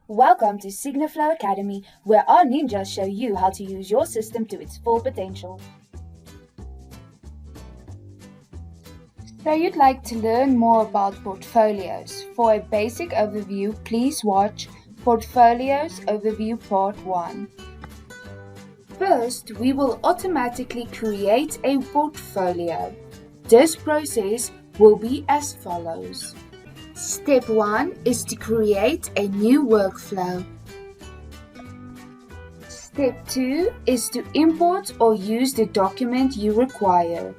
Welcome to SigniFlow Academy, where our ninjas show you how to use your system to its full potential. So you'd like to learn more about portfolios. For a basic overview, please watch Portfolios Overview Part 1. First, we will automatically create a portfolio. This process will be as follows. Step 1 is to create a new workflow. Step 2 is to import or use the document you require.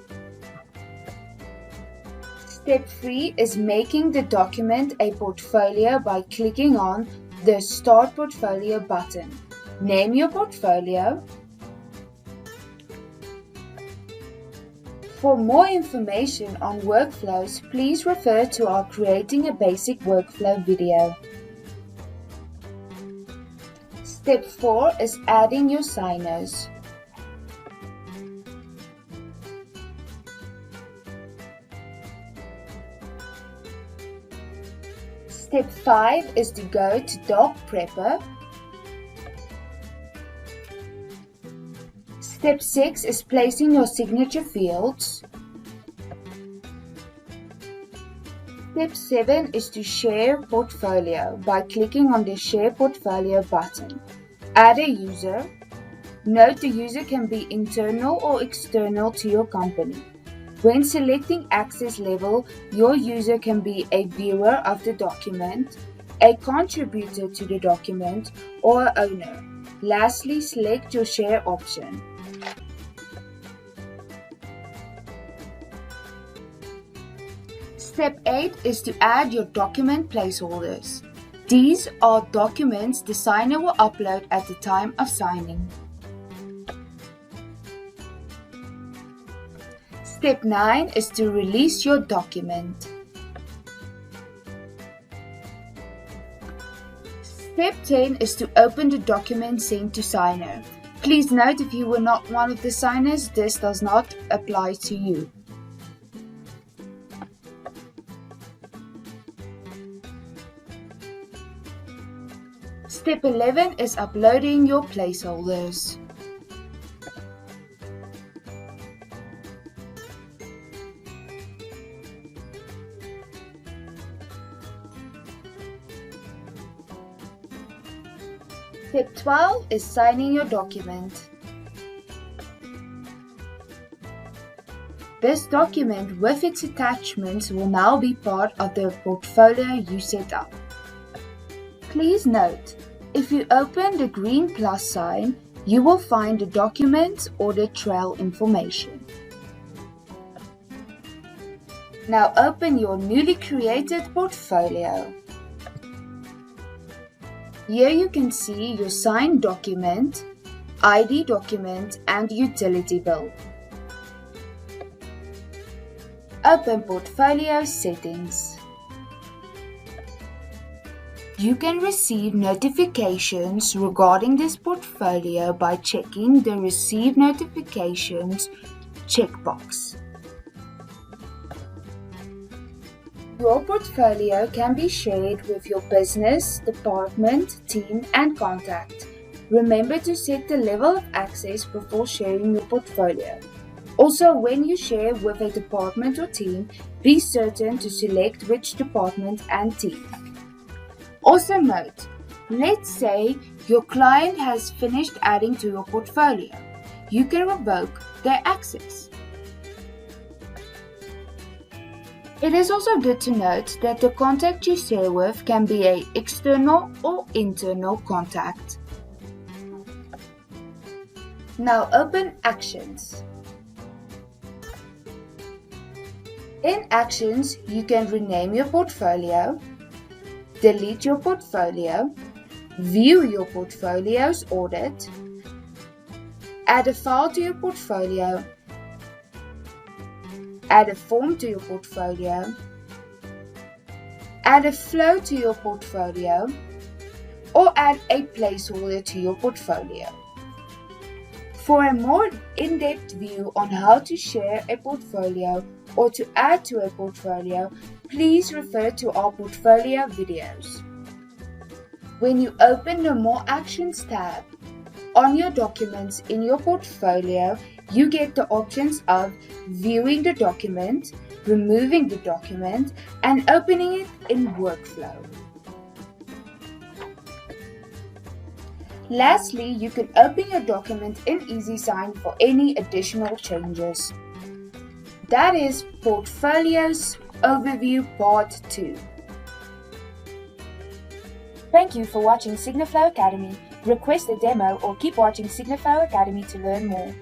Step 3 is making the document a portfolio by clicking on the Start Portfolio button. Name your portfolio. For more information on workflows, please refer to our Creating a Basic Workflow video. Step 4 is adding your signers. Step 5 is to go to Doc Prepper. Step 6 is placing your signature fields. Step 7 is to share portfolio by clicking on the Share Portfolio button. Add a user. Note the user can be internal or external to your company. When selecting access level, your user can be a viewer of the document, a contributor to the document, or owner. Lastly, select your share option. Step 8 is to add your document placeholders. These are documents the signer will upload at the time of signing. Step 9 is to release your document. Step 10 is to open the document sent to signer. Please note, if you were not one of the signers, this does not apply to you. Step 11 is uploading your placeholders. Step 12 is signing your document. This document with its attachments will now be part of the portfolio you set up. Please note, if you open the green plus sign, you will find the document audit trail information. Now open your newly created portfolio. Here you can see your signed document, ID document, and utility bill. Open Portfolio Settings. You can receive notifications regarding this portfolio by checking the Receive Notifications checkbox. Your portfolio can be shared with your business, department, team, and contact. Remember to set the level of access before sharing your portfolio. Also, when you share with a department or team, be certain to select which department and team. Also note, let's say your client has finished adding to your portfolio. You can revoke their access. It is also good to note that the contact you share with can be an external or internal contact. Now open Actions. In Actions, you can rename your portfolio, delete your portfolio, view your portfolio's audit, add a file to your portfolio, add a form to your portfolio, add a flow to your portfolio, or add a placeholder to your portfolio. For a more in-depth view on how to share a portfolio or to add to a portfolio, please refer to our portfolio videos. When you open the More Actions tab on your documents in your portfolio, you get the options of viewing the document, removing the document, and opening it in Workflow. Lastly, you can open your document in EasySign for any additional changes. That is Portfolios Overview Part 2. Thank you for watching SigniFlow Academy. Request a demo or keep watching SigniFlow Academy to learn more.